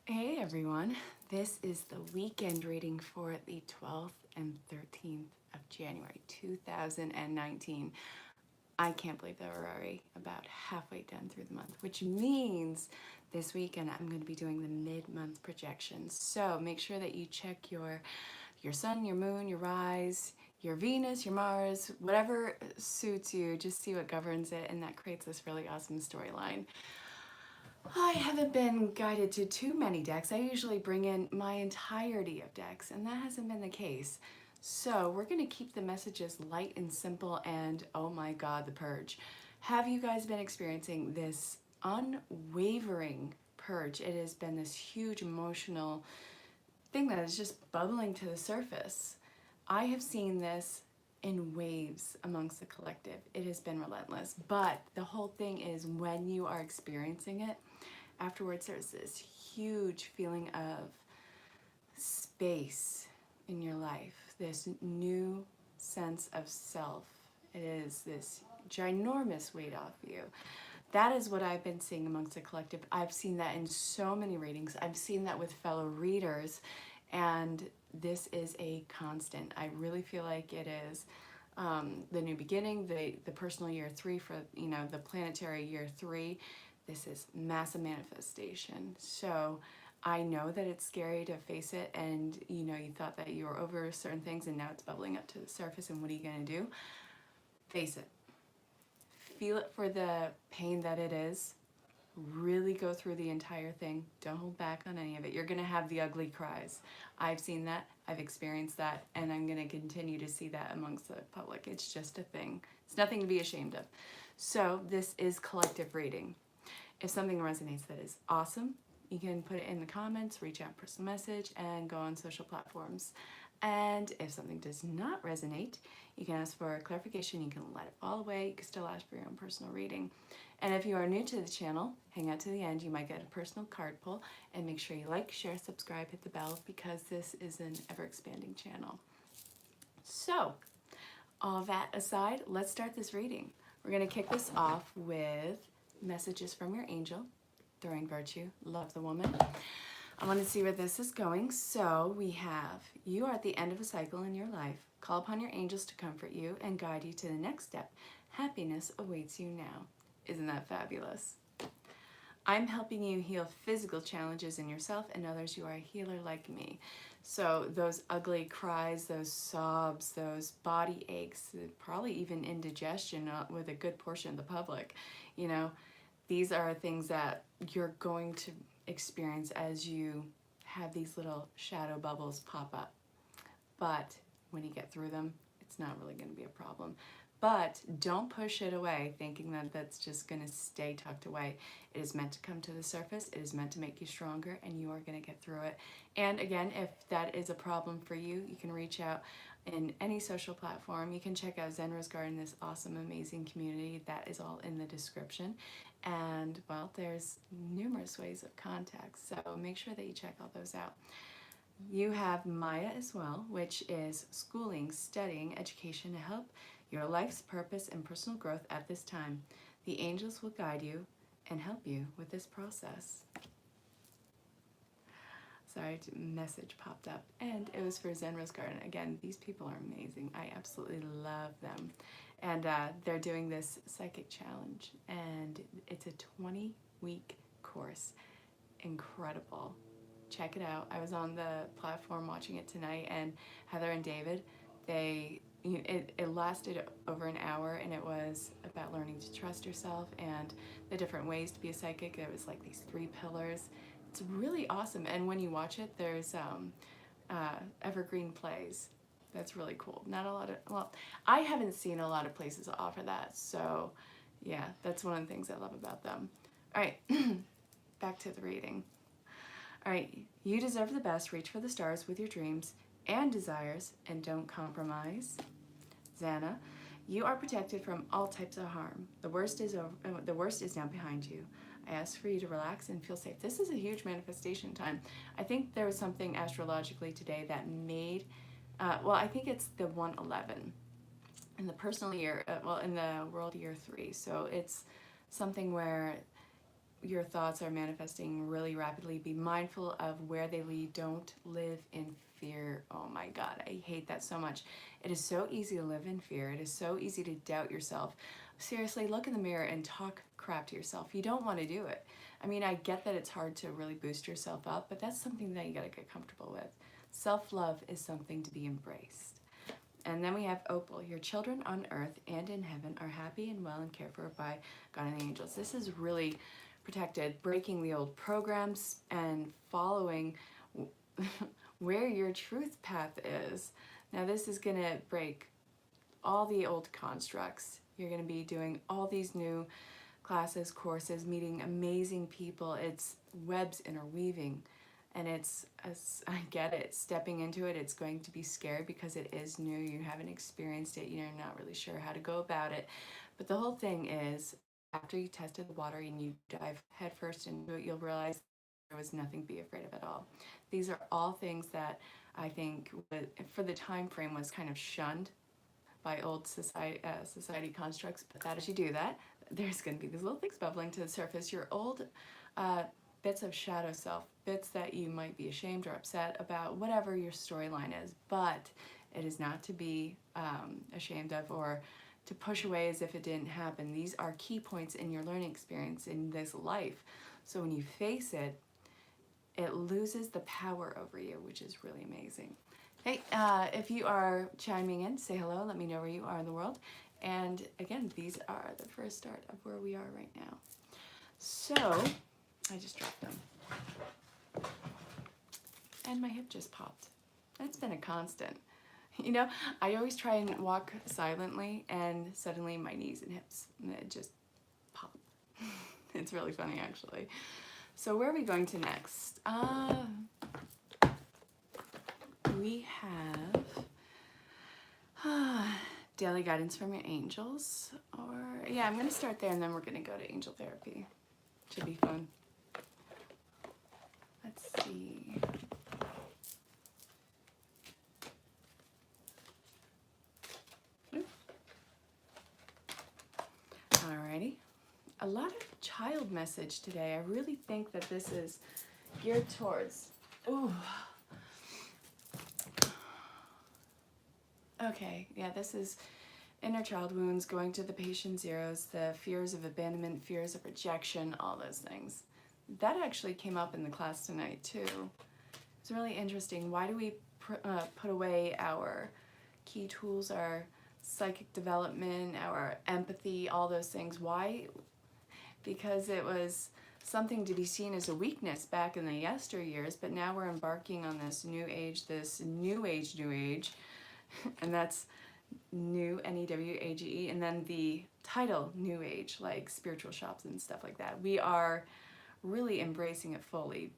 Hey everyone, this is the weekend reading for the 12th and 13th of January 2019. I can't believe that we're already about halfway done through the month, which means this weekend I'm going to be doing the mid-month projections. So make sure that you check your sun, your moon, your rise, your Venus, your Mars, whatever suits you, just see what governs it, and that creates this really awesome storyline. I haven't been guided to too many decks. I usually bring in my entirety of decks, and that hasn't been the case. So we're going to keep the messages light and simple, and oh my god, the purge. Have you guys been experiencing this unwavering purge? It has been this huge emotional thing that is just bubbling to the surface. I have seen this in waves amongst the collective. It has been relentless, but the whole thing is when you are experiencing it, afterwards there's this huge feeling of space in your life, this new sense of self. It is this ginormous weight off you. That is what I've been seeing amongst the collective. I've seen that in so many readings. I've seen that with fellow readers, and this is a constant. I really feel like it is the new beginning, the personal year 3 for, the planetary year 3. This is massive manifestation. So I know that it's scary to face it, and you thought that you were over certain things and now it's bubbling up to the surface, and what are you going to do? Face it. Feel it for the pain that it is. Really go through the entire thing. Don't hold back on any of it. You're going to have the ugly cries. I've seen that. I've experienced that. And I'm going to continue to see that amongst the public. It's just a thing. It's nothing to be ashamed of. So this is collective reading. If something resonates, that is awesome. You can put it in the comments, reach out personal message, and go on social platforms. And if something does not resonate, you can ask for clarification. You can let it fall away. You can still ask for your own personal reading. And if you are new to the channel, hang out to the end. You might get a personal card pull. And make sure you like, share, subscribe, hit the bell, because this is an ever-expanding channel. So, all that aside, let's start this reading. We're going to kick this off with messages from your angel, Throwing Virtue, Love the Woman. I want to see where this is going. So we have, you are at the end of a cycle in your life. Call upon your angels to comfort you and guide you to the next step. Happiness awaits you now. Isn't that fabulous? I'm helping you heal physical challenges in yourself and others. You are a healer like me. So those ugly cries, those sobs, those body aches, probably even indigestion with a good portion of the public, these are things that you're going to experience as you have these little shadow bubbles pop up. But when you get through them, it's not really going to be a problem. But don't push it away thinking that that's just going to stay tucked away. It is meant to come to the surface. It is meant to make you stronger, and you are going to get through it. And again, if that is a problem for you, you can reach out in any social platform. You can check out Zen Rose Garden, this awesome, amazing community. That is all in the description. And, well, there's numerous ways of contact, so make sure that you check all those out. You have Maya as well, which is schooling, studying, education to help your life's purpose and personal growth at this time. The angels will guide you and help you with this process. Sorry, a message popped up, and it was for Zen Rose Garden. Again, these people are amazing. I absolutely love them. And they're doing this psychic challenge, and it's a 20-week course. Incredible. Check it out. I was on the platform watching it tonight, and Heather and David, it lasted over an hour, and it was about learning to trust yourself and the different ways to be a psychic. There was like these 3 pillars. It's really awesome, and when you watch it, there's evergreen plays. That's really cool. Not a lot of, well, I haven't seen a lot of places offer that, so yeah, that's one of the things I love about them. All right, back to the reading. All right, you deserve the best. Reach for the stars with your dreams and desires, and don't compromise. Xana, you are protected from all types of harm. The worst is now behind you. I ask for you to relax and feel safe. This is a huge manifestation time. I think there was something astrologically today that made, I think it's the 111 in the personal year, in the world year 3. So it's something where your thoughts are manifesting really rapidly, be mindful of where they lead. Don't live in fear. Oh my God, I hate that so much. It is so easy to live in fear. It is so easy to doubt yourself. Seriously, look in the mirror and talk crap to yourself. You don't want to do it. I mean, I get that it's hard to really boost yourself up, but that's something that you got to get comfortable with. Self-love is something to be embraced. And then we have Opal. Your children on earth and in heaven are happy and well and cared for by God and the angels. This is really protected, breaking the old programs and following where your truth path is. Now this is going to break all the old constructs. You're going to be doing all these new classes, courses, meeting amazing people. It's webs interweaving. And it's, I get it, stepping into it, it's going to be scary because it is new, you haven't experienced it, you're not really sure how to go about it. But the whole thing is, after you tested the water and you dive headfirst into it, you'll realize there was nothing to be afraid of at all. These are all things that I think, for the time frame, was kind of shunned by old society constructs. But that as you do that, there's going to be these little things bubbling to the surface. Your old bits of shadow self, bits that you might be ashamed or upset about, whatever your storyline is, but it is not to be ashamed of or to push away as if it didn't happen. These are key points in your learning experience in this life. So when you face it, it loses the power over you, which is really amazing. Hey, if you are chiming in, say hello, let me know where you are in the world. And again, these are the first start of where we are right now. So, I just dropped them. And my hip just popped. That's been a constant. You know, I always try and walk silently and suddenly my knees and hips, it just pop. It's really funny actually. So where are we going to next? We have daily guidance from your angels. Or yeah, I'm going to start there and then we're going to go to angel therapy. Should be fun. Let's see. Alrighty. A lot of child message today. I really think that this is geared towards... Ooh. Okay, yeah, this is inner child wounds, going to the patient zeros, the fears of abandonment, fears of rejection, all those things. That actually came up in the class tonight too. It's really interesting. Why do we put away our key tools, our psychic development, our empathy, all those things? Why? Because it was something to be seen as a weakness back in the yesteryears, but now we're embarking on this new age, and that's new, N-E-W-A-G-E, and then the title, New Age, like spiritual shops and stuff like that. We are really embracing it fully,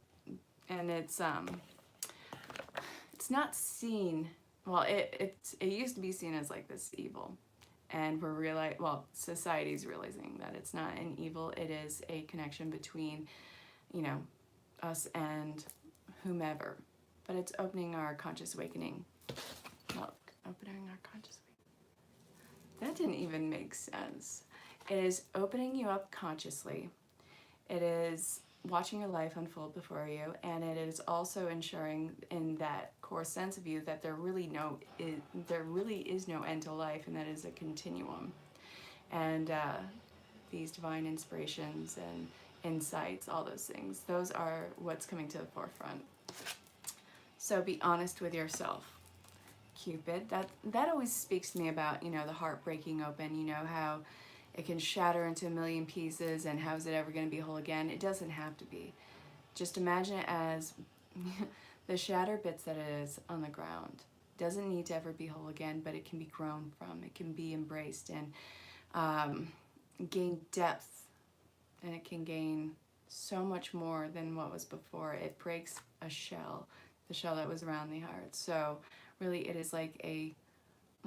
and it's not seen, well, it used to be seen as like this evil, and society's realizing that it's not an evil, it is a connection between, you know, us and whomever, but it's opening our conscious awakening. Well, opening our conscious awakening. That didn't even make sense. It is opening you up consciously. It is watching your life unfold before you, and it is also ensuring in that core sense of you that there really is no end to life, and that is a continuum. And these divine inspirations and insights, all those things, those are what's coming to the forefront. So be honest with yourself. Cupid, that always speaks to me about, you know, the heart breaking open, you know, how it can shatter into a million pieces, and how is it ever going to be whole again? It doesn't have to be. Just imagine it as the shattered bits that it is on the ground. It doesn't need to ever be whole again, but it can be grown from, it can be embraced and gain depth, and it can gain so much more than what was before. It breaks a shell, the shell that was around the heart. So really, it is like a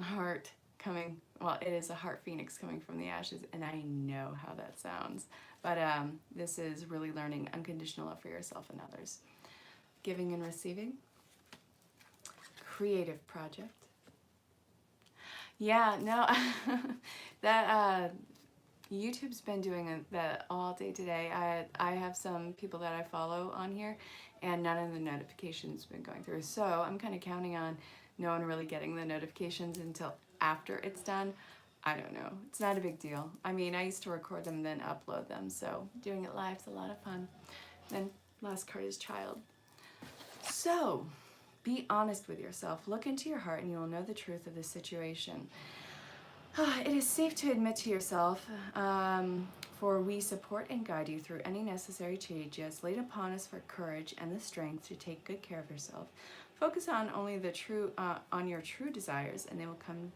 heart coming, well, it is a heart phoenix coming from the ashes, and I know how that sounds. But this is really learning unconditional love for yourself and others. Giving and receiving. Creative project. Yeah, no, that YouTube's been doing that all day today. I have some people that I follow on here, and none of the notifications been going through. So I'm kind of counting on no one really getting the notifications until after it's done. I don't know. It's not a big deal. I mean, I used to record them, then upload them. So doing it live is a lot of fun. And last card is child. So be honest with yourself. Look into your heart and you will know the truth of the situation. It is safe to admit to yourself, for we support and guide you through any necessary changes laid upon us for courage and the strength to take good care of yourself. Focus on only the true, on your true desires, and they will come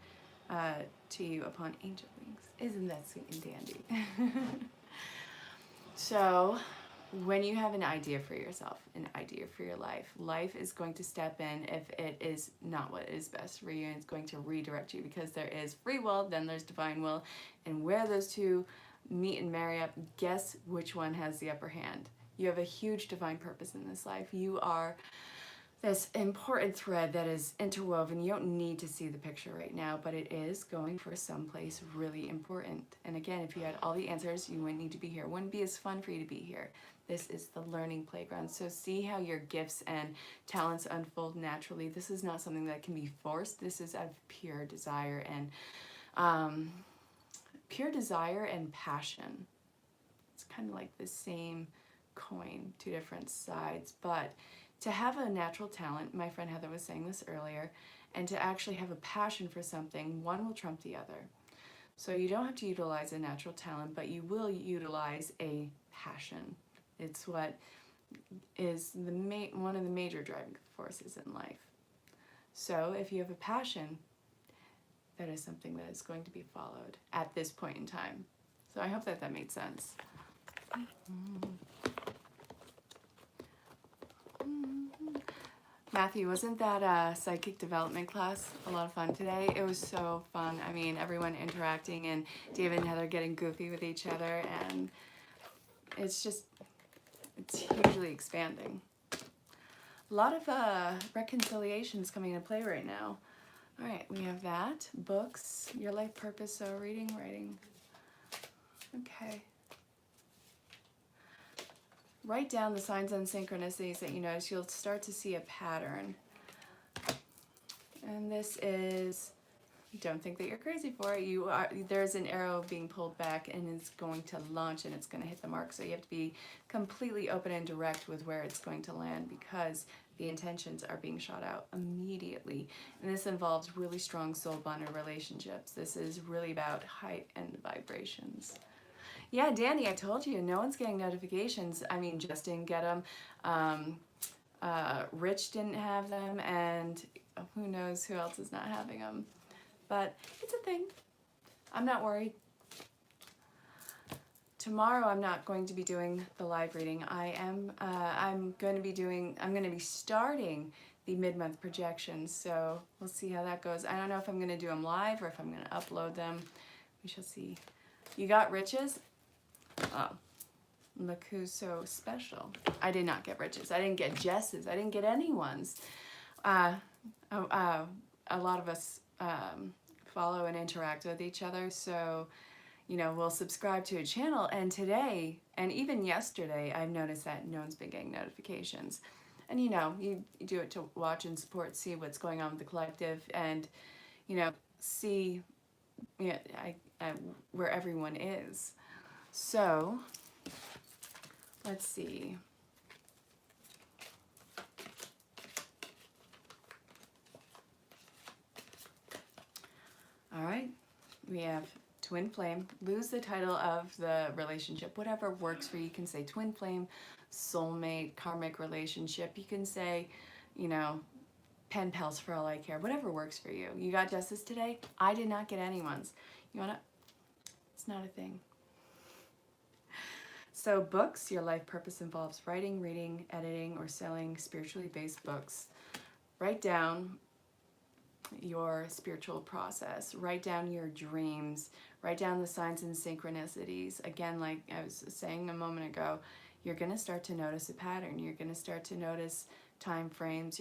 to you upon angel wings. Isn't that sweet and dandy? So, when you have an idea for yourself, an idea for your life, life is going to step in if it is not what is best for you, and it's going to redirect you, because there is free will, then there's divine will, and where those two meet and marry up, guess which one has the upper hand? You have a huge divine purpose in this life. You are this important thread that is interwoven. You don't need to see the picture right now, but it is going for someplace really important. And again, if you had all the answers, you wouldn't need to be here. It wouldn't be as fun for you to be here. This is the learning playground. So see how your gifts and talents unfold naturally. This is not something that can be forced. This is out of pure desire and passion. It's kind of like the same coin, two different sides. But to have a natural talent, my friend Heather was saying this earlier, and to actually have a passion for something, one will trump the other. So you don't have to utilize a natural talent, but you will utilize a passion. It's what is one of the major driving forces in life. So if you have a passion, that is something that is going to be followed at this point in time. So I hope that that made sense. Matthew, wasn't that psychic development class a lot of fun today? It was so fun. I mean, everyone interacting and David and Heather getting goofy with each other, and it's hugely expanding. A lot of reconciliations coming into play right now. All right, we have that. Books, your life purpose, so reading, writing. Okay. Write down the signs and synchronicities that you notice. You'll start to see a pattern. And this is, don't think that you're crazy for it. There's an arrow being pulled back and it's going to launch and it's going to hit the mark. So you have to be completely open and direct with where it's going to land, because the intentions are being shot out immediately. And this involves really strong soul bonded relationships. This is really about height and vibrations. Yeah, Danny, I told you, no one's getting notifications. I mean, Jess didn't get them. Rich didn't have them, and who knows who else is not having them. But it's a thing. I'm not worried. Tomorrow I'm not going to be doing the live reading. I'm going to be starting the mid-month projections, so we'll see how that goes. I don't know if I'm going to do them live or if I'm going to upload them. We shall see. You got Rich's? Oh, look who's so special. I did not get Rich's. I didn't get Jess's. I didn't get anyone's. A lot of us follow and interact with each other, so you know, we'll subscribe to a channel, and today and even yesterday I've noticed that no one's been getting notifications. And you know, you do it to watch and support, see what's going on with the collective, and you know, see where everyone is. So let's see. All right, we have twin flame. Lose the title of the relationship. Whatever works for you. You can say twin flame, soulmate, karmic relationship. You can say, you know, pen pals for all I care. Whatever works for you. You got Justice today? I did not get anyone's. You wanna? It's not a thing. So books, your life purpose involves writing, reading, editing, or selling spiritually based books. Write down your spiritual process. Write down your dreams. Write down the signs and synchronicities. Again, like I was saying a moment ago, you're going to start to notice a pattern. You're going to start to notice time frames.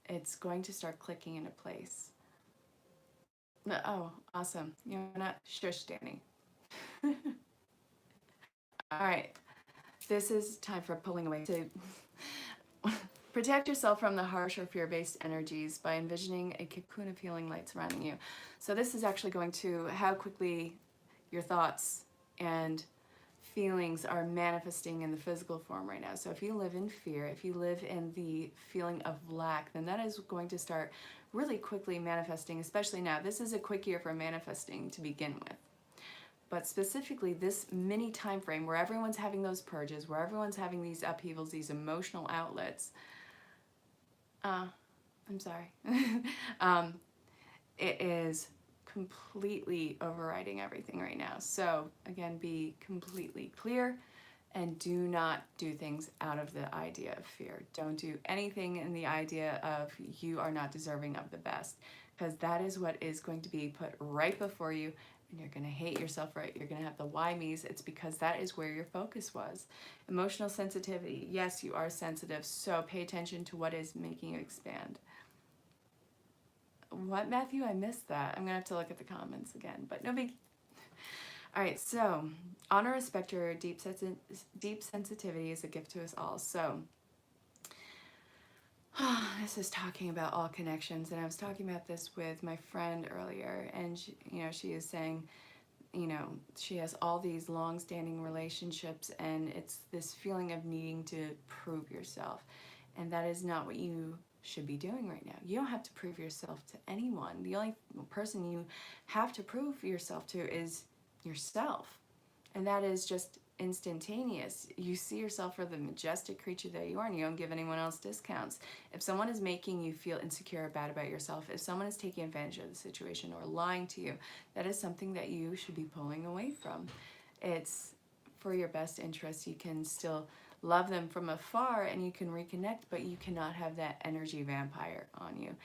It's going to start clicking into place. Oh, awesome. You're not shush, Danny. All right, this is time for pulling away. To protect yourself from the harsh or fear-based energies by envisioning a cocoon of healing light surrounding you. So this is actually going to how quickly your thoughts and feelings are manifesting in the physical form right now. So if you live in fear, if you live in the feeling of lack, then that is going to start really quickly manifesting, especially now. This is a quick year for manifesting to begin with. But specifically this mini time frame where everyone's having those purges, where everyone's having these upheavals, these emotional outlets. I'm sorry. It is completely overriding everything right now. So again, be completely clear and do not do things out of the idea of fear. Don't do anything in the idea of you are not deserving of the best, because that is what is going to be put right before you, and you're going to hate yourself, right? You're going to have the why me's. It's because that is where your focus was. Emotional sensitivity. Yes, you are sensitive, so pay attention to what is making you expand. What, Matthew? I missed that. I'm going to have to look at the comments again, but no big. All right, so honor, respect your deep sensitivity is a gift to us all. So this is talking about all connections, and I was talking about this with my friend earlier, and she, she is saying, she has all these long-standing relationships, and it's this feeling of needing to prove yourself, and that is not what you should be doing right now. You don't have to prove yourself to anyone. The only person you have to prove yourself to is yourself, and that is just instantaneous. You see yourself for the majestic creature that you are, and you don't give anyone else discounts. If someone is making you feel insecure or bad about yourself, if someone is taking advantage of the situation or lying to you, that is something that you should be pulling away from. It's for your best interest. You can still love them from afar and you can reconnect, but you cannot have that energy vampire on you.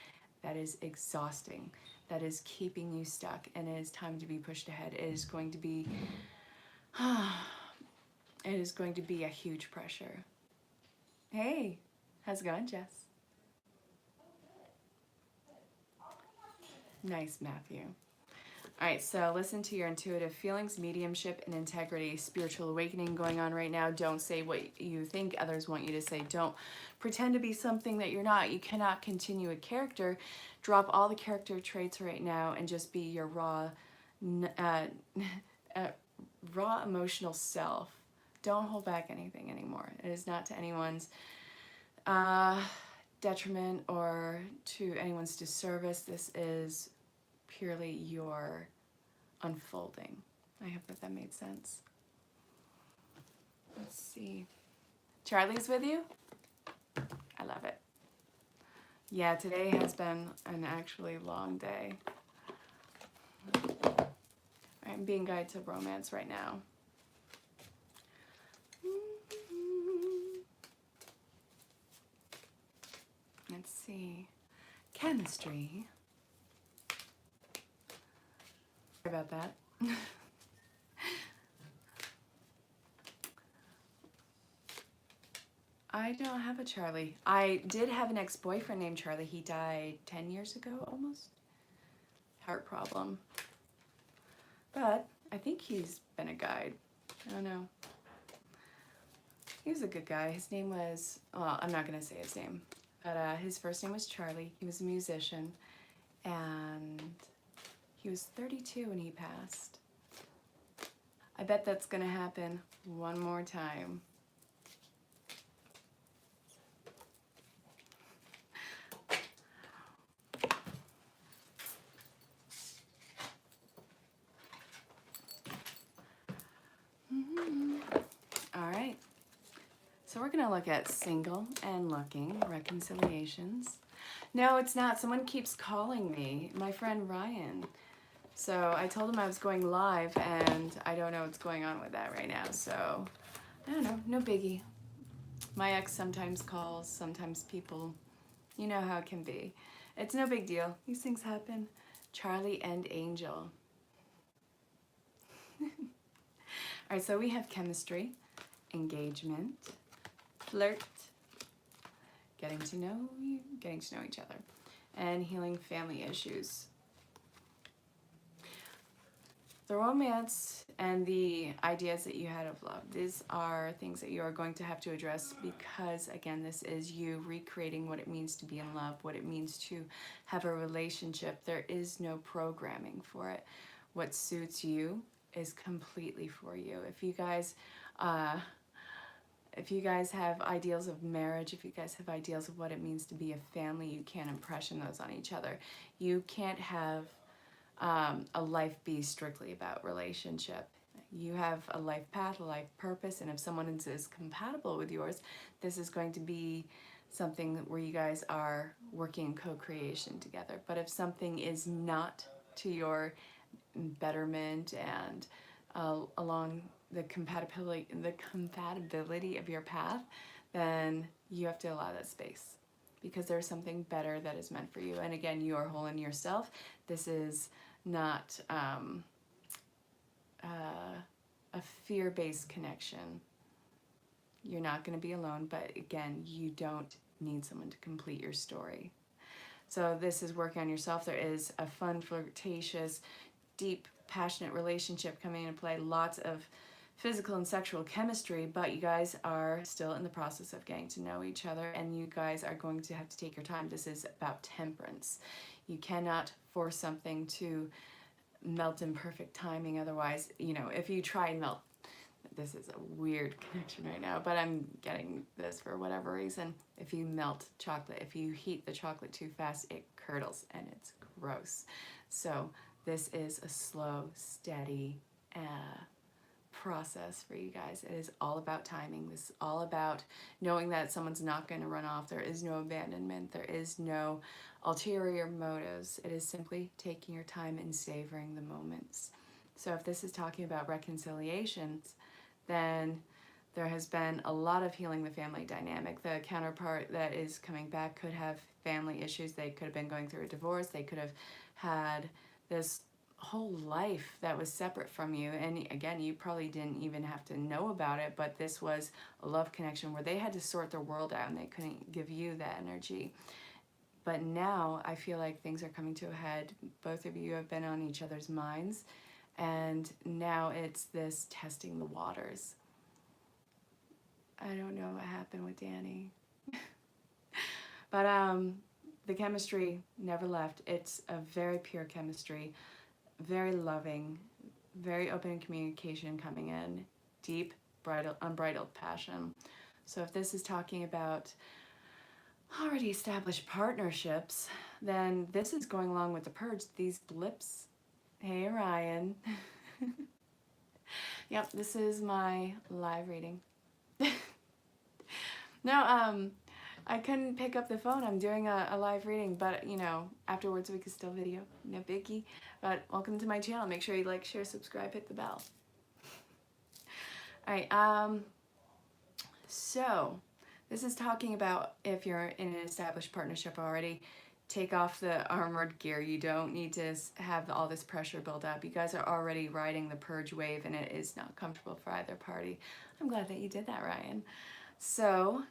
That is exhausting. That is keeping you stuck, and it is time to be pushed ahead. It is going to be it is going to be a huge pressure. Hey, how's it going, Jess? Nice, Matthew. All right, so listen to your intuitive feelings, mediumship, and integrity. Spiritual awakening going on right now. Don't say what you think others want you to say. Don't pretend to be something that you're not. You cannot continue a character. Drop all the character traits right now and just be your raw emotional self. Don't hold back anything anymore. It is not to anyone's detriment or to anyone's disservice. This is purely your unfolding. I hope that made sense. Let's see. Charlie's with you? I love it. Yeah, today has been an actually long day. I'm being guided to romance right now. Let's see. Chemistry. Sorry about that. I don't have a Charlie. I did have an ex-boyfriend named Charlie. He died 10 years ago, almost. Heart problem. But I think he's been a guide. I don't know. He was a good guy. His name was, well, I'm not going to say his name. But his first name was Charlie. He was a musician. And he was 32 when he passed. I bet that's going to happen one more time. All right. So we're going to look at single and looking, reconciliations. No, it's not. Someone keeps calling me. My friend Ryan. So I told him I was going live, and I don't know what's going on with that right now. So I don't know. No biggie. My ex sometimes calls, sometimes people, you know how it can be. It's no big deal. These things happen. Charlie and Angel. All right, so we have chemistry, engagement, flirt, getting to know each other, and healing family issues. The romance and the ideas that you had of love, these are things that you are going to have to address because, again, this is you recreating what it means to be in love, what it means to have a relationship. There is no programming for it. What suits you is completely for you. If you guys have ideals of marriage, if you guys have ideals of what it means to be a family, you can't impression those on each other. You can't have a life be strictly about relationship. You have a life path, a life purpose, and if someone is compatible with yours, this is going to be something where you guys are working in co-creation together. But if something is not to your betterment and along the compatibility of your path, then you have to allow that space because there's something better that is meant for you. And again, you are whole in yourself. This is not a fear-based connection. You're not going to be alone, but again, you don't need someone to complete your story. So this is working on yourself. There is a fun, flirtatious, deep, passionate relationship coming into play. Lots of physical and sexual chemistry, but you guys are still in the process of getting to know each other, and you guys are going to have to take your time. This is about temperance. You cannot force something to melt in perfect timing. Otherwise, you know, if you try and melt, this is a weird connection right now, but I'm getting this for whatever reason. If you melt chocolate, if you heat the chocolate too fast, it curdles and it's gross. So this is a slow, steady process for you guys. It is all about timing. This is all about knowing that someone's not going to run off. There is no abandonment. There is no ulterior motives. It is simply taking your time and savoring the moments. So if this is talking about reconciliations, then there has been a lot of healing the family dynamic. The counterpart that is coming back could have family issues. They could have been going through a divorce. They could have had this whole life that was separate from you, and again, you probably didn't even have to know about it, but this was a love connection where they had to sort their world out and they couldn't give you that energy. But now I feel like things are coming to a head. Both of you have been on each other's minds, and now it's this testing the waters. I don't know what happened with Danny. But the chemistry never left. It's a very pure chemistry, very loving, very open communication coming in, deep, unbridled passion. So if this is talking about already established partnerships, then this is going along with the purge, these blips. Hey, Ryan. Yep, this is my live reading. No, I couldn't pick up the phone. I'm doing a live reading, but you know, afterwards we can still video. No biggie. But welcome to my channel. Make sure you like, share, subscribe, hit the bell. All right. So this is talking about if you're in an established partnership already, take off the armored gear. You don't need to have all this pressure build up. You guys are already riding the purge wave, and it is not comfortable for either party. I'm glad that you did that, Ryan. So,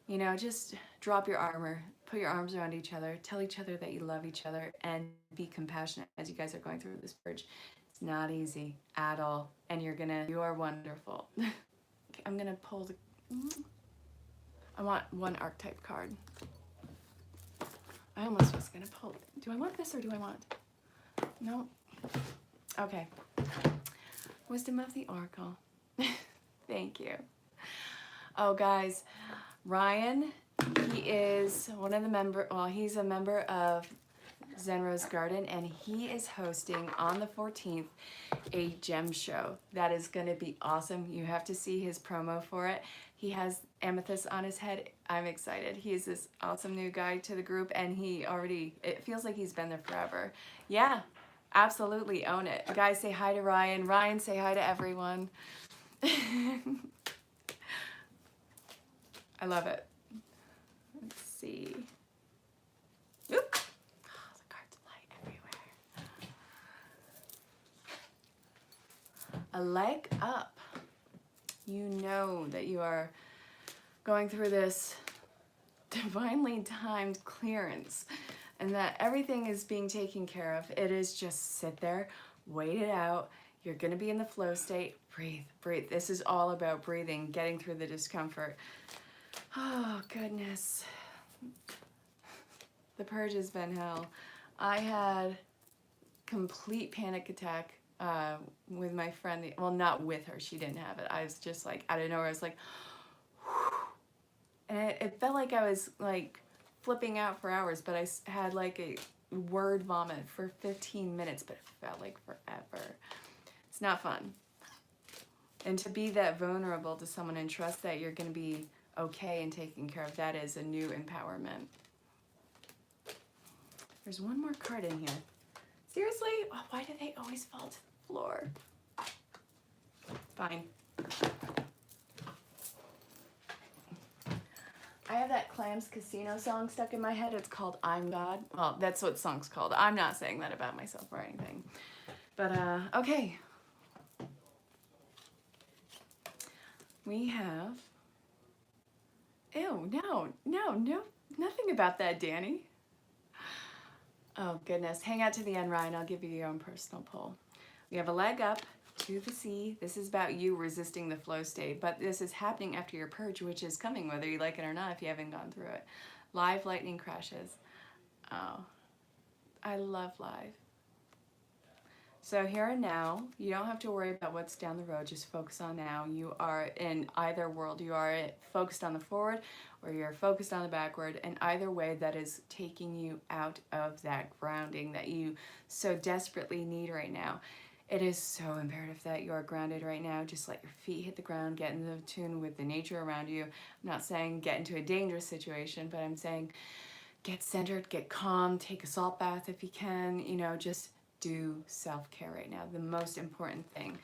you know, just drop your armor, put your arms around each other, tell each other that you love each other, and be compassionate as you guys are going through this purge. It's not easy at all, and you are wonderful. Okay, I'm gonna pull the, I want one archetype card. I almost was gonna pull, do I want this or do I want, no? Okay, Wisdom of the Oracle. Thank you. Oh guys, Ryan, he is one of the he's a member of Zen Rose Garden, and he is hosting on the 14th a gem show that is going to be awesome. You have to see his promo for it. He has amethyst on his head. I'm excited. He is this awesome new guy to the group, and it feels like he's been there forever. Yeah, absolutely own it. Guys, say hi to Ryan. Ryan, say hi to everyone. I love it. Let's see. Oop. Oh, the cards fly everywhere. A leg up. You know that you are going through this divinely timed clearance and that everything is being taken care of. It is just sit there, wait it out. You're going to be in the flow state. Breathe, breathe. This is all about breathing, getting through the discomfort. Oh, goodness. The purge has been hell. I had complete panic attack with my friend. Well, not with her. She didn't have it. I was just like, out of nowhere, I was like, whew. And it felt like I was like flipping out for hours, but I had like a word vomit for 15 minutes, but it felt like forever. It's not fun. And to be that vulnerable to someone and trust that you're going to be okay and taken care of, that is a new empowerment. There's one more card in here. Seriously? Oh, why do they always fall to the floor? Fine. I have that Clams Casino song stuck in my head. It's called I'm God. Well, that's what the song's called. I'm not saying that about myself or anything. But, okay. We have... Ew, no, nothing about that, Danny. Oh, goodness. Hang out to the end, Ryan. I'll give you your own personal pull. We have a leg up to the sea. This is about you resisting the flow state, but this is happening after your purge, which is coming, whether you like it or not, if you haven't gone through it. Live lightning crashes. Oh, I love live. So here and now, you don't have to worry about what's down the road, just focus on now. You are in either world. You are focused on the forward or you're focused on the backward, and either way that is taking you out of that grounding that you so desperately need right now. It is so imperative that you are grounded right now. Just let your feet hit the ground, get in the tune with the nature around you. I'm not saying get into a dangerous situation, but I'm saying get centered, get calm, take a salt bath if you can, you know, just do self-care right now. The most important thing.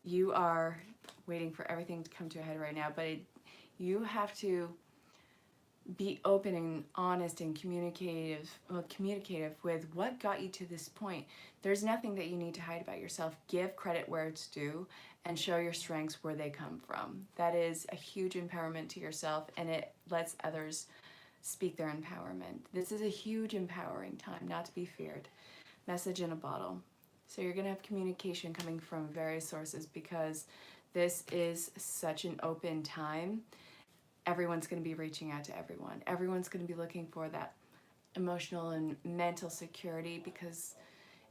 You are waiting for everything to come to a head right now, but you have to be open and honest and communicative with what got you to this point. There's nothing that you need to hide about yourself. Give credit where it's due and show your strengths where they come from. That is a huge empowerment to yourself, and it lets others speak their empowerment. This is a huge empowering time, not to be feared. Message in a bottle. So you're going to have communication coming from various sources because this is such an open time. Everyone's going to be reaching out to everyone. Everyone's going to be looking for that emotional and mental security because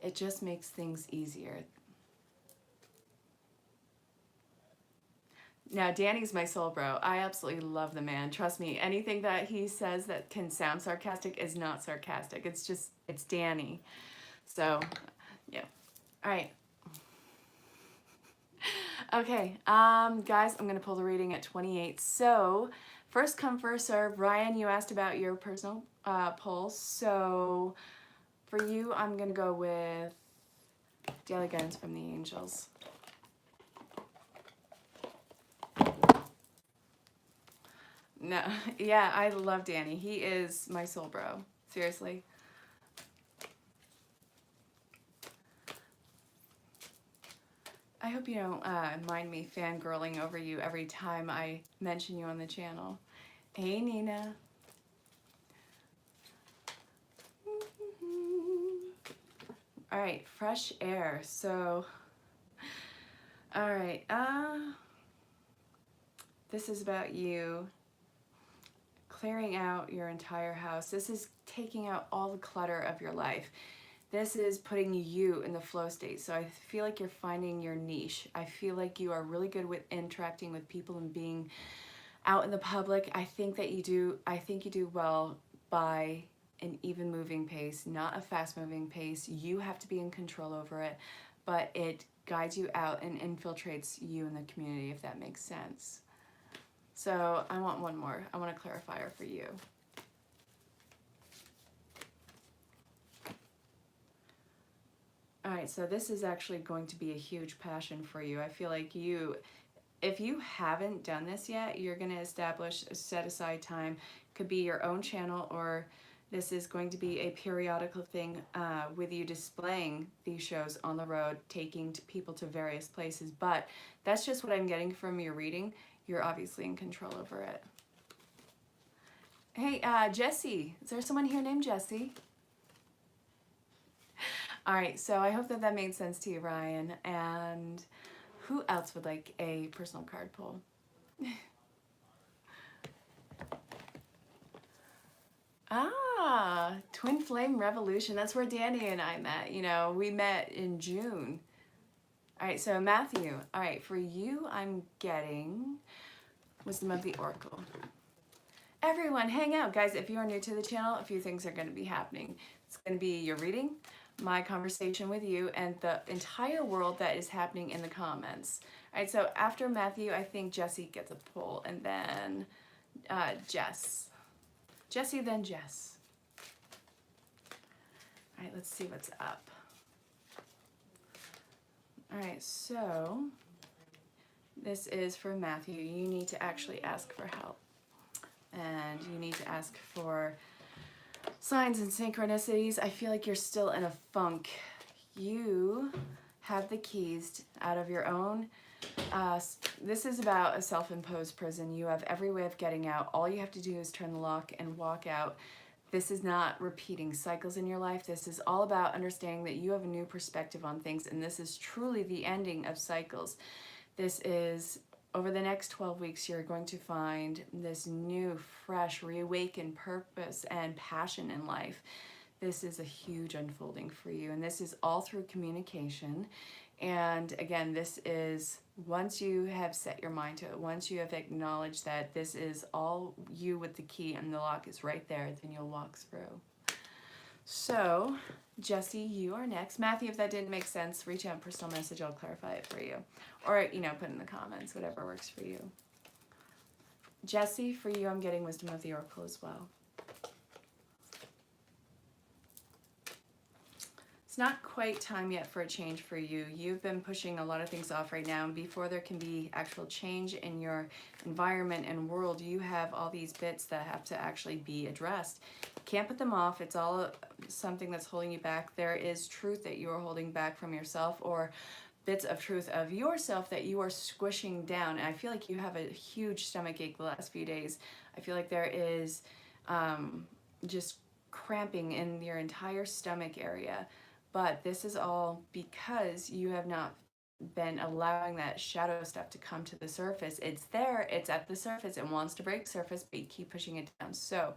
it just makes things easier. Now, Danny's my soul bro. I absolutely love the man. Trust me, anything that he says that can sound sarcastic is not sarcastic. It's Danny. So, yeah. All right. Okay, guys, I'm going to pull the reading at 28. So, first come, first serve. Ryan, you asked about your personal pull. So, for you, I'm going to go with Daily Guidance from the Angels. No, yeah, I love Danny. He is my soul bro. Seriously. I hope you don't mind me fangirling over you every time I mention you on the channel. Hey, Nina. All right, fresh air. So, all right. This is about you clearing out your entire house. This is taking out all the clutter of your life. This is putting you in the flow state. So I feel like you're finding your niche. I feel like you are really good with interacting with people and being out in the public. I think you do well by an even moving pace, not a fast moving pace. You have to be in control over it, but it guides you out and infiltrates you in the community, if that makes sense. So I want one more. I want a clarifier for you. All right, so this is actually going to be a huge passion for you. I feel like if you haven't done this yet, you're going to establish a set aside time. Could be your own channel, or this is going to be a periodical thing with you displaying these shows on the road, taking people to various places. But that's just what I'm getting from your reading. You're obviously in control over it. Hey, Jessie. Is there someone here named Jessie? All right, so I hope that that made sense to you, Ryan. And who else would like a personal card pull? Ah, Twin Flame Revolution. That's where Danny and I met. You know, we met in June. All right, so Matthew. All right, for you, I'm getting Wisdom of the Oracle. Everyone, hang out. Guys, if you are new to the channel, a few things are going to be happening. It's going to be your reading, my conversation with you, and the entire world that is happening in the comments. All right, so after Matthew, I think Jesse gets a pull, and then Jess. Jesse, then Jess. All right, let's see what's up. All right, so this is for Matthew. You need to actually ask for help. And you need to ask for signs and synchronicities. I feel like you're still in a funk. You have the keys out of your own. This is about a self-imposed prison. You have every way of getting out. All you have to do is turn the lock and walk out. This is not repeating cycles in your life. This is all about understanding that you have a new perspective on things, and this is truly the ending of cycles. This is, over the next 12 weeks, you're going to find this new, fresh, reawakened purpose and passion in life. This is a huge unfolding for you, and this is all through communication. And again, this is once you have set your mind to it, once you have acknowledged that this is all you with the key and the lock is right there, then you'll walk through. So, Jesse, you are next. Matthew, if that didn't make sense, reach out, personal message, I'll clarify it for you. Or, you know, put in the comments, whatever works for you. Jesse, for you, I'm getting Wisdom of the Oracle as well. It's not quite time yet for a change for you. You've been pushing a lot of things off right now, and before there can be actual change in your environment and world, you have all these bits that have to actually be addressed. Can't put them off. It's all something that's holding you back. There is truth that you are holding back from yourself, or bits of truth of yourself that you are squishing down. And I feel like you have a huge stomach ache the last few days. I feel like there is just cramping in your entire stomach area. But this is all because you have not been allowing that shadow stuff to come to the surface. It's there, it's at the surface, it wants to break surface, but you keep pushing it down. So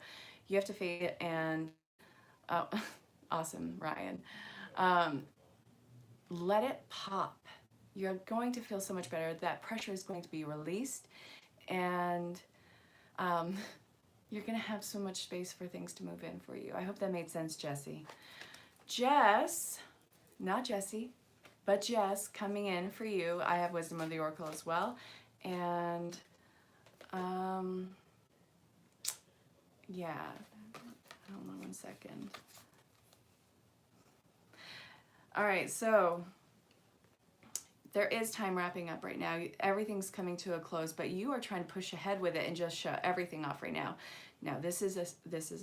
you have to face it, and oh, awesome, Ryan. Let it pop. You're going to feel so much better. That pressure is going to be released, and you're going to have so much space for things to move in for you. I hope that made sense, Jesse. Jess, not Jesse, but Jess, coming in for you. I have Wisdom of the Oracle as well. And, yeah, hold on one second. All right, so there is time wrapping up right now. Everything's coming to a close, but you are trying to push ahead with it and just shut everything off right now. Now, this is a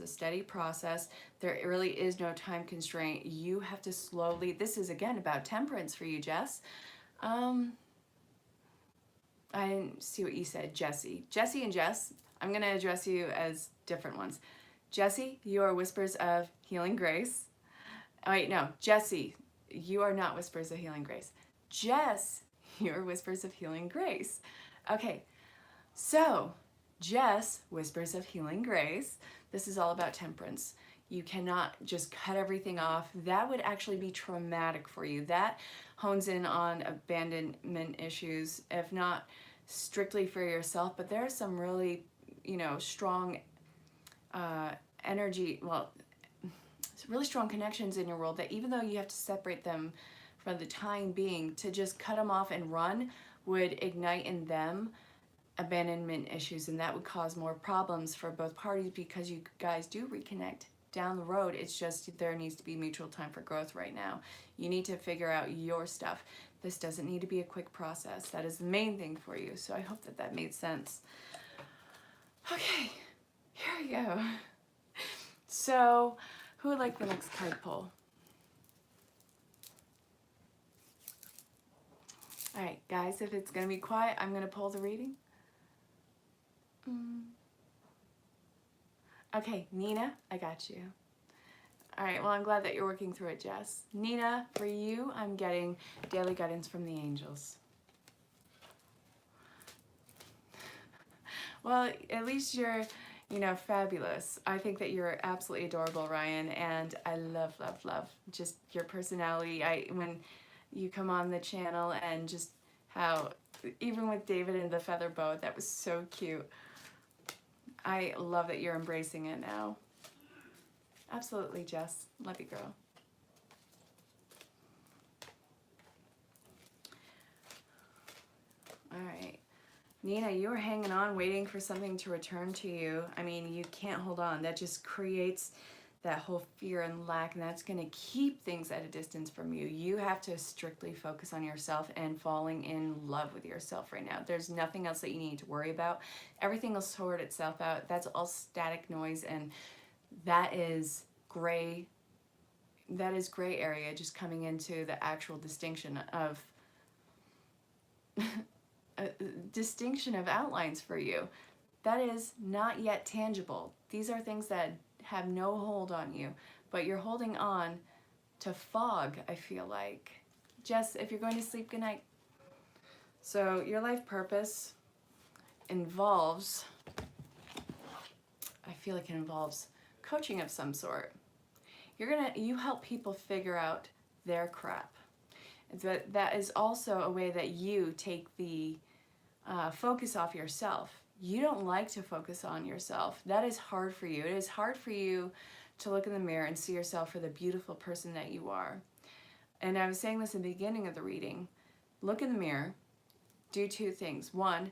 steady process. There really is no time constraint. You have to slowly, this is again about temperance for you, Jess. I didn't see what you said, Jesse. Jesse and Jess, I'm gonna address you as different ones. Jesse, you are Whispers of Healing Grace. Oh, wait, no, Jesse, you are not Whispers of Healing Grace. Jess, you're Whispers of Healing Grace. Okay, so Jess, Whispers of Healing Grace. This is all about temperance. You cannot just cut everything off. That would actually be traumatic for you. That hones in on abandonment issues, if not strictly for yourself, but there are some really, you know, strong energy, well, really strong connections in your world that even though you have to separate them for the time being, to just cut them off and run would ignite in them abandonment issues, and that would cause more problems for both parties because you guys do reconnect down the road. It's just there needs to be mutual time for growth right now. You need to figure out your stuff. This doesn't need to be a quick process. That is the main thing for you. So I hope that that made sense. Okay, here we go. So who would like the next card pull? All right, guys, if it's going to be quiet, I'm going to pull the reading. Okay, Nina, I got you. All right, well, I'm glad that you're working through it, Jess. Nina, for you, I'm getting daily guidance from the angels. Well, at least you're, you know, fabulous. I think that you're absolutely adorable, Ryan, and I love, love, love just your personality. When you come on the channel and just how, even with David and the feather boa, that was so cute. I love that you're embracing it now. Absolutely, Jess. Love you, girl. All right. Nina, you are hanging on, waiting for something to return to you. I mean, you can't hold on. That just creates that whole fear and lack, and that's going to keep things at a distance from you. You have to strictly focus on yourself and falling in love with yourself right now. There's nothing else that you need to worry about. Everything will sort itself out. That's all static noise, and that is gray. That is gray area, just coming into the actual distinction of a distinction of outlines for you. That is not yet tangible. These are things that have no hold on you, but you're holding on to fog, I feel like. Jess, if you're going to sleep, good night. So your life purpose involves, I feel like it involves coaching of some sort. You help people figure out their crap. That is also a way that you take the focus off yourself. You don't like to focus on yourself. That is hard for you. It is hard for you to look in the mirror and see yourself for the beautiful person that you are. And I was saying this in the beginning of the reading. Look in the mirror, do two things. One,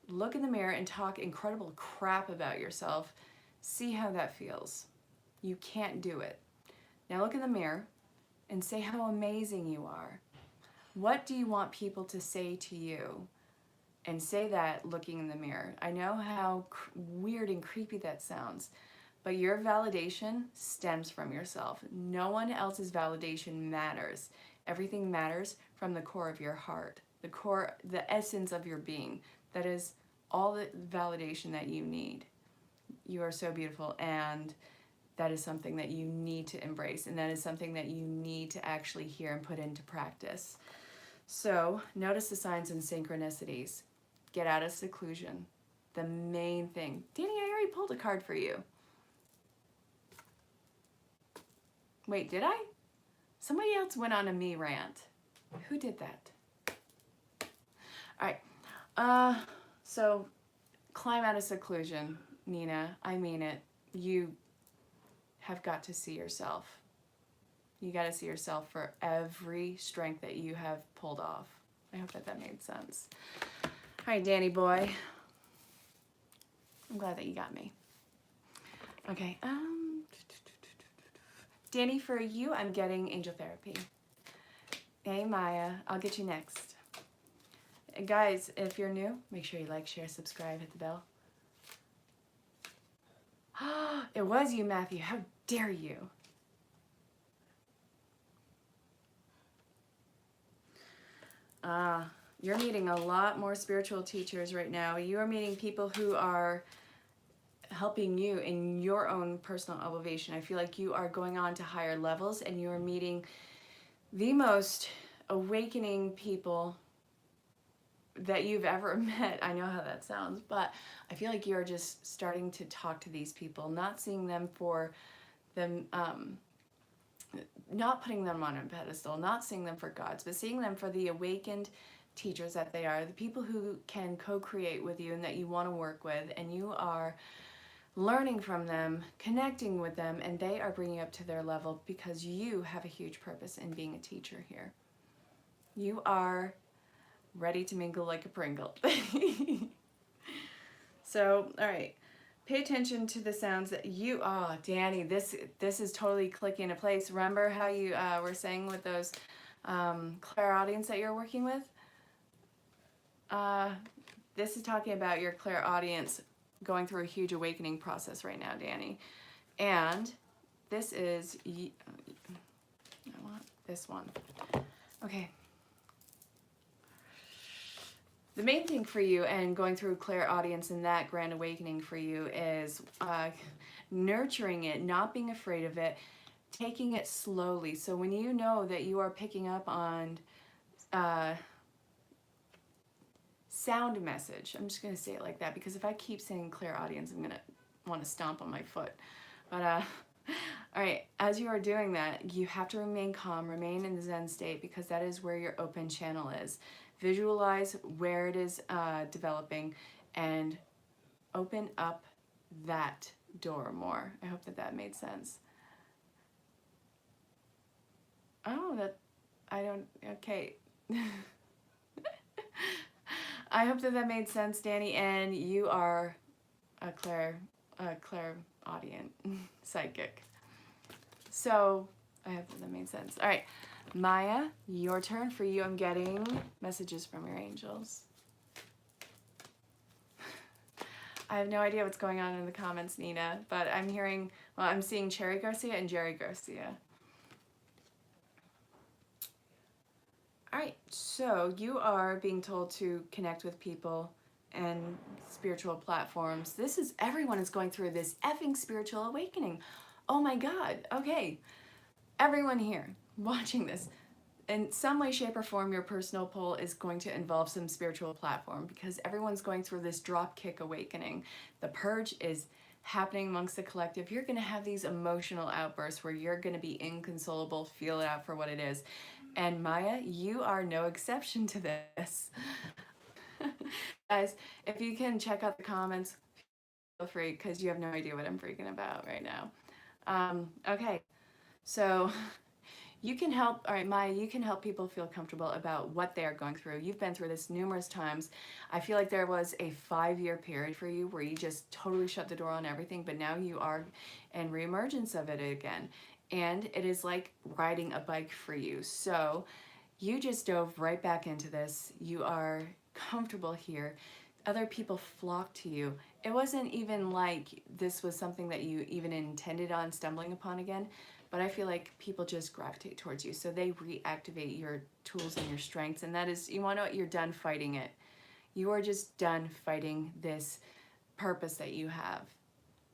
look in the mirror and talk incredible crap about yourself. See how that feels. You can't do it. Now look in the mirror and say how amazing you are. What do you want people to say to you? And say that looking in the mirror. I know how weird and creepy that sounds, but your validation stems from yourself. No one else's validation matters. Everything matters from the core of your heart, the essence of your being. That is all the validation that you need. You are so beautiful, and that is something that you need to embrace, and that is something that you need to actually hear and put into practice. So notice the signs and synchronicities. Get out of seclusion. The main thing. Danny, I already pulled a card for you. Wait, did I? Somebody else went on a me rant. Who did that? All right. So climb out of seclusion, Nina. I mean it. You have got to see yourself. You got to see yourself for every strength that you have pulled off. I hope that made sense. All right, Danny boy. I'm glad that you got me. Okay. Danny, for you, I'm getting angel therapy. Hey, Maya. I'll get you next. Guys, if you're new, make sure you like, share, subscribe, hit the bell. It was you, Matthew. How dare you? You're meeting a lot more spiritual teachers right now. You are meeting people who are helping you in your own personal elevation. I feel like you are going on to higher levels, and you are meeting the most awakening people that you've ever met. I know how that sounds, but I feel like you're just starting to talk to these people, not seeing them for them, not putting them on a pedestal, not seeing them for gods, but seeing them for the awakened teachers that they are, the people who can co-create with you and that you want to work with, and you are learning from them, connecting with them, and they are bringing you up to their level because you have a huge purpose in being a teacher here. You are ready to mingle like a Pringle. So, all right. Pay attention to the sounds that you, Danny, this is totally clicking into place. Remember how you were saying with those clairaudience that you're working with? This is talking about your clairaudience going through a huge awakening process right now, Danny. And this is, I want this one. Okay. The main thing for you and going through clairaudience and that grand awakening for you is nurturing it, not being afraid of it, taking it slowly. So when you know that you are picking up on sound message, I'm just going to say it like that, because if I keep saying clairaudience, I'm going to want to stomp on my foot. But all right, as you are doing that, you have to remain calm, remain in the Zen state, because that is where your open channel is. Visualize where it is developing and open up that door more. I hope that that made sense. Oh, that, I don't, okay. I hope that that made sense, Danny, and you are a clairaudient psychic. So I hope that that made sense. All right, Maya, your turn. For you, I'm getting messages from your angels. I have no idea what's going on in the comments, Nina, but I'm hearing, well, I'm seeing Cherry Garcia and Jerry Garcia. All right, so you are being told to connect with people and spiritual platforms. This is, everyone is going through this effing spiritual awakening. Oh my God, okay. Everyone here watching this, in some way, shape, or form, your personal pull is going to involve some spiritual platform, because everyone's going through this dropkick awakening. The purge is happening amongst the collective. You're going to have these emotional outbursts where you're going to be inconsolable, feel it out for what it is. And Maya, you are no exception to this. Guys, if you can check out the comments, feel free, because you have no idea what I'm freaking about right now. Okay, so you can help, all right, Maya, you can help people feel comfortable about what they are going through. You've been through this numerous times. I feel like there was a 5-year period for you where you just totally shut the door on everything, but now you are in reemergence of it again. And it is like riding a bike for you. So you just dove right back into this. You are comfortable here. Other people flock to you. It wasn't even like this was something that you even intended on stumbling upon again, but I feel like people just gravitate towards you. So they reactivate your tools and your strengths. And that is, you want to know what? You're done fighting it. You are just done fighting this purpose that you have.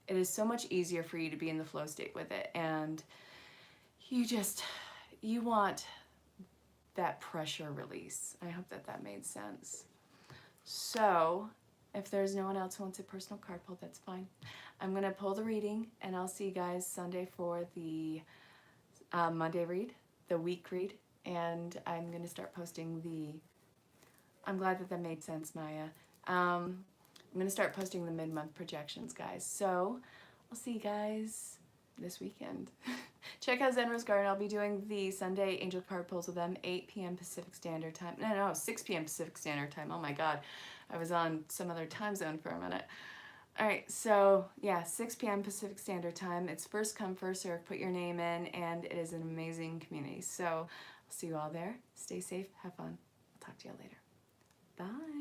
It is so much easier for you to be in the flow state with it. And you want that pressure release. I hope that that made sense. So if there's no one else who wants a personal card pull, that's fine. I'm going to pull the reading, and I'll see you guys Sunday for the Monday read, the week read, and I'm going to start posting the, I'm glad that that made sense, Maya. I'm going to start posting the mid-month projections, guys. So I'll see you guys this weekend. Check out Zen Rose Garden. I'll be doing the Sunday angel card pulls with them, 8 p.m. Pacific Standard Time. No, 6 p.m. Pacific Standard Time. Oh my God. I was on some other time zone for a minute. All right, so yeah, 6 p.m. Pacific Standard Time. It's first come, first serve. Put your name in, and it is an amazing community. So I'll see you all there. Stay safe. Have fun. I'll talk to you later. Bye.